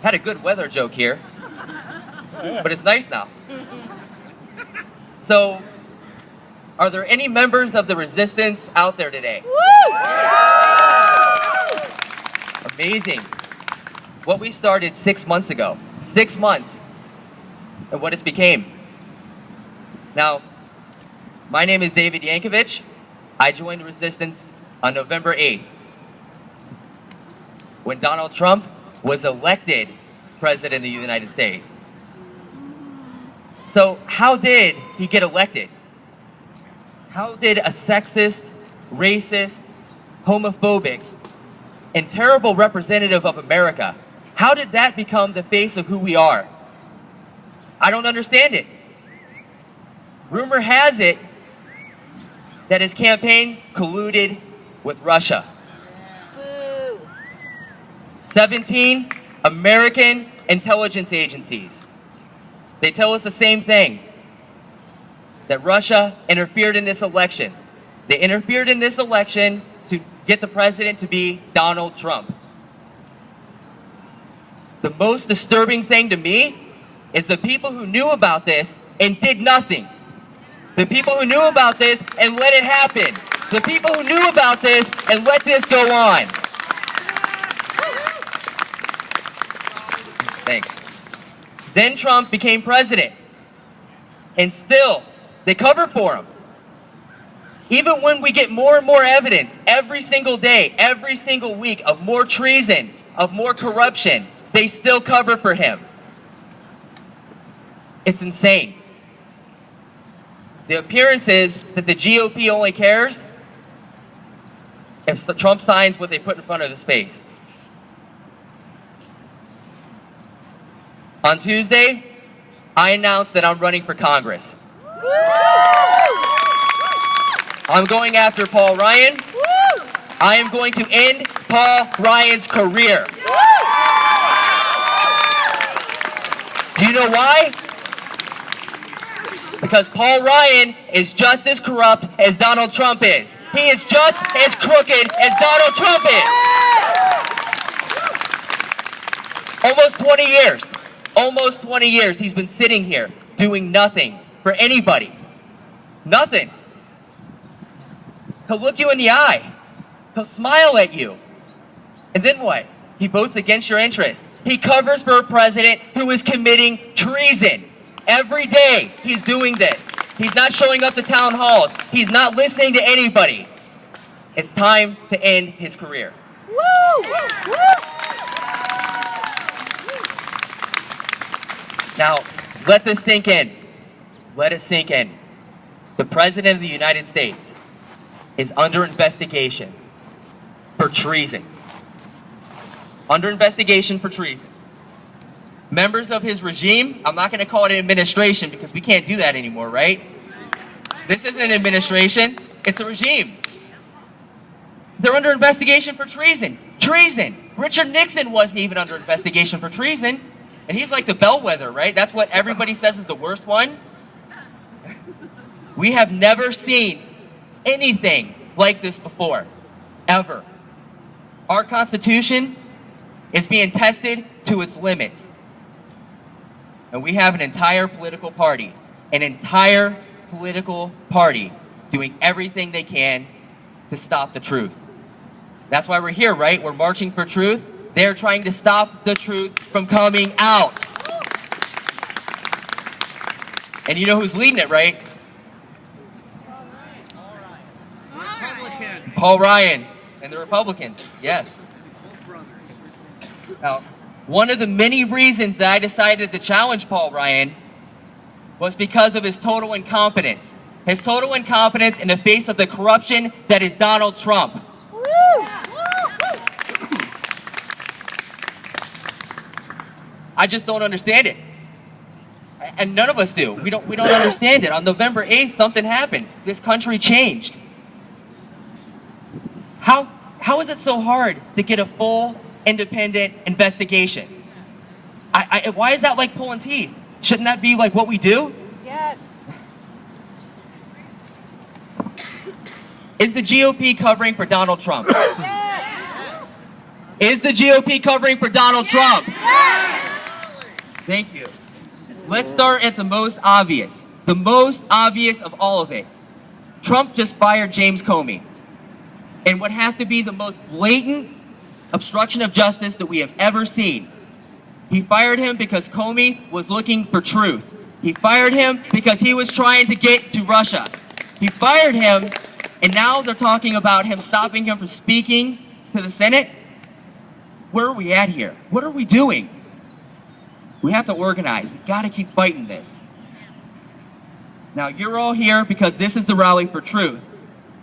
Had a good weather joke here, but it's nice now. So, are there any members of the resistance out there today? Amazing. What we started 6 months ago. 6 months. And what it's became. Now, my name is David Yankovich. I joined the resistance on November 8th, when Donald Trump was elected President of the United States. So how did he get elected? How did a sexist, racist, homophobic, and terrible representative of America, how did that become the face of who we are? I don't understand it. Rumor has it that his campaign colluded with Russia. 17 American intelligence agencies. They tell us the same thing, that Russia interfered in this election. They interfered in this election to get the president to be Donald Trump. The most disturbing thing to me is the people who knew about this and did nothing. The people who knew about this and let it happen. The people who knew about this and let this go on. Thanks. Then Trump became president. And still, they cover for him. Even when we get more and more evidence every single day, every single week of more treason, of more corruption, they still cover for him. It's insane. The appearance is that the GOP only cares if Trump signs what they put in front of his face. On Tuesday, I announced that I'm running for Congress. I'm going after Paul Ryan. I am going to end Paul Ryan's career. Do you know why? Because Paul Ryan is just as corrupt as Donald Trump is. He is just as crooked as Donald Trump is. Almost 20 years. Almost 20 years he's been sitting here doing nothing for anybody. Nothing. He'll look you in the eye. He'll smile at you. And then what? He votes against your interest. He covers for a president who is committing treason. Every day he's doing this. He's not showing up to town halls. He's not listening to anybody. It's time to end his career. Woo! Woo! Now, let this sink in. Let it sink in. The President of the United States is under investigation for treason. Under investigation for treason. Members of his regime, I'm not going to call it an administration because we can't do that anymore, right? This isn't an administration, it's a regime. They're under investigation for treason. Treason. Richard Nixon wasn't even under investigation for treason. And he's like the bellwether, right? That's what everybody says is the worst one. We have never seen anything like this before, ever. Our Constitution is being tested to its limits. And we have an entire political party doing everything they can to stop the truth. That's why we're here, right? We're marching for truth. They're trying to stop the truth from coming out. And you know who's leading it, right? Paul Ryan and the Republicans, yes. Now, one of the many reasons that I decided to challenge Paul Ryan was because of his total incompetence. His total incompetence in the face of the corruption that is Donald Trump. I just don't understand it. And none of us do. We don't understand it. On November 8th, something happened. This country changed. How is it so hard to get a full, independent investigation? Why is that like pulling teeth? Shouldn't that be like what we do? Yes. Is the GOP covering for Donald Trump? Yes. Is the GOP covering for Donald Trump? Thank you. Let's start at the most obvious. The most obvious of all of it. Trump just fired James Comey. And what has to be the most blatant obstruction of justice that we have ever seen. He fired him because Comey was looking for truth. He fired him because he was trying to get to Russia. He fired him, and now they're talking about him stopping him from speaking to the Senate. Where are we at here? What are we doing? We have to organize. We've got to keep fighting this. Now, you're all here because this is the rally for truth.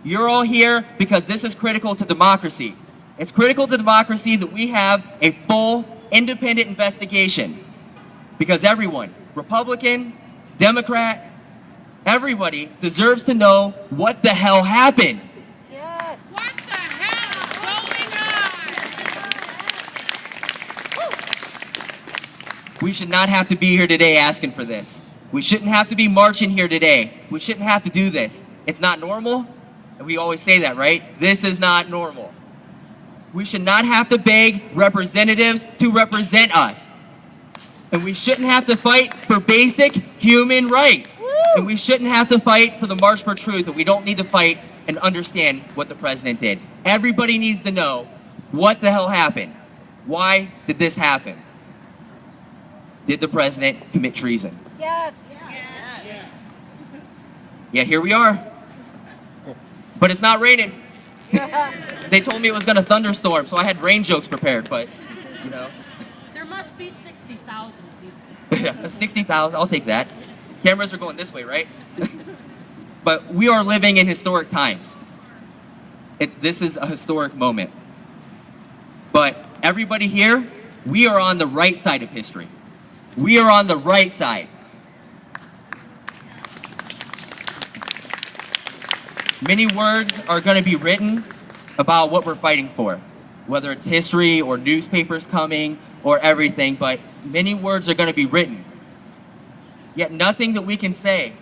You're all here because this is critical to democracy. It's critical to democracy that we have a full, independent investigation. Because everyone, Republican, Democrat, everybody deserves to know what the hell happened. Yes. What the hell is going on? We should not have to be here today asking for this. We shouldn't have to be marching here today. We shouldn't have to do this. It's not normal. And we always say that, right? This is not normal. We should not have to beg representatives to represent us. And we shouldn't have to fight for basic human rights. Woo! And we shouldn't have to fight for the March for Truth. And we don't need to fight and understand what the president did. Everybody needs to know what the hell happened. Why did this happen? Did the president commit treason? Yes. Yes. Yeah, here we are. But it's not raining. They told me it was going to thunderstorm, so I had rain jokes prepared, but, you know. There must be 60,000 people. Yeah, 60,000, I'll take that. Cameras are going this way, right? But we are living in historic times. This is a historic moment. But everybody here, we are on the right side of history. We are on the right side. Many words are going to be written about what we're fighting for, whether it's history or newspapers coming or everything, but many words are going to be written. Yet nothing that we can say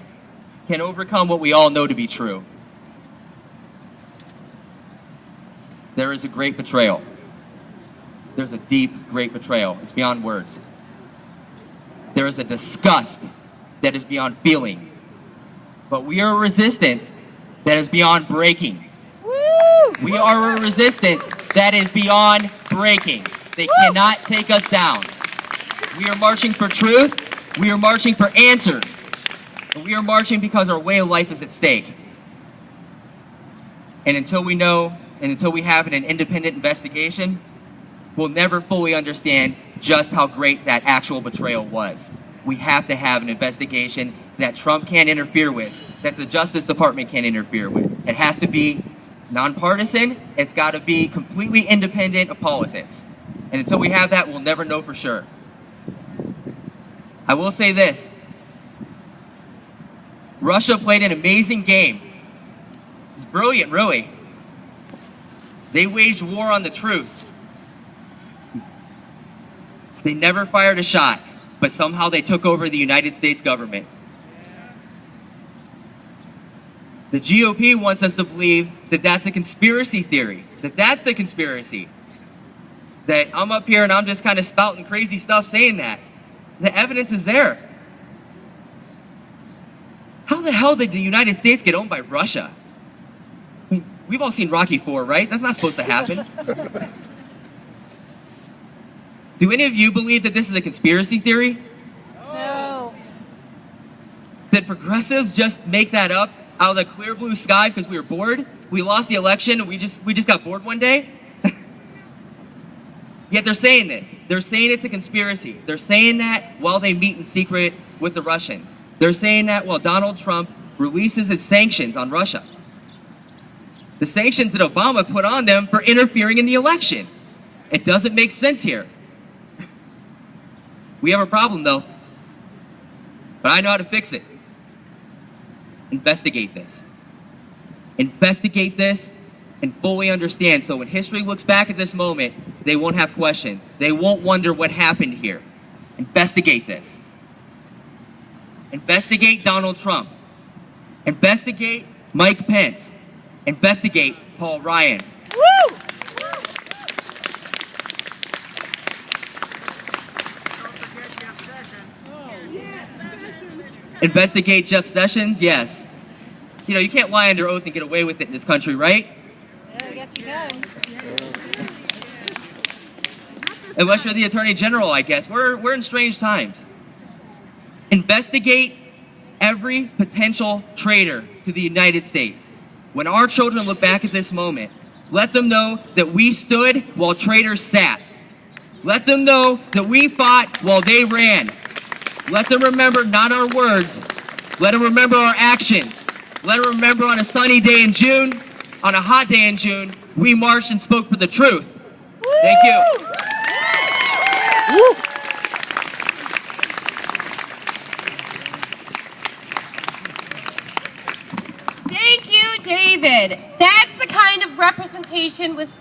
can overcome what we all know to be true. There is a great betrayal. There's a deep, great betrayal. It's beyond words. There is a disgust that is beyond feeling. But we are a resistance that is beyond breaking. Woo! We are a resistance that is beyond breaking. They cannot take us down. We are marching for truth. We are marching for answers. And we are marching because our way of life is at stake. And until we know, and until we have an independent investigation, we'll never fully understand just how great that actual betrayal was. We have to have an investigation that Trump can't interfere with, that the Justice Department can't interfere with. It has to be nonpartisan. It's got to be completely independent of politics. And until we have that, we'll never know for sure. I will say this. Russia played an amazing game. It was brilliant, really. They waged war on the truth. They never fired a shot, but somehow they took over the United States government. The GOP wants us to believe that that's a conspiracy theory, that that's the conspiracy. That I'm up here and I'm just kind of spouting crazy stuff saying that. The evidence is there. How the hell did the United States get owned by Russia? I mean, we've all seen Rocky IV, right? That's not supposed to happen. Do any of you believe that this is a conspiracy theory? No. Did progressives just make that up out of the clear blue sky because we were bored? We lost the election and we just got bored one day? Yet they're saying this. They're saying it's a conspiracy. They're saying that while they meet in secret with the Russians. They're saying that while Donald Trump releases his sanctions on Russia. The sanctions that Obama put on them for interfering in the election. It doesn't make sense here. We have a problem though. But I know how to fix it. Investigate this. Investigate this and fully understand. So when history looks back at this moment, they won't have questions. They won't wonder what happened here. Investigate this. Investigate Donald Trump. Investigate Mike Pence. Investigate Paul Ryan. Woo! Investigate Jeff Sessions? Yes. You know, you can't lie under oath and get away with it in this country, right? Yeah, I guess you can. Unless you're the Attorney General, I guess. We're in strange times. Investigate every potential traitor to the United States. When our children look back at this moment, let them know that we stood while traitors sat. Let them know that we fought while they ran. Let them remember not our words, let them remember our actions. Let them remember on a sunny day in June, on a hot day in June, we marched and spoke for the truth. Thank you. Woo. Thank you, David. That's the kind of representation Wisconsin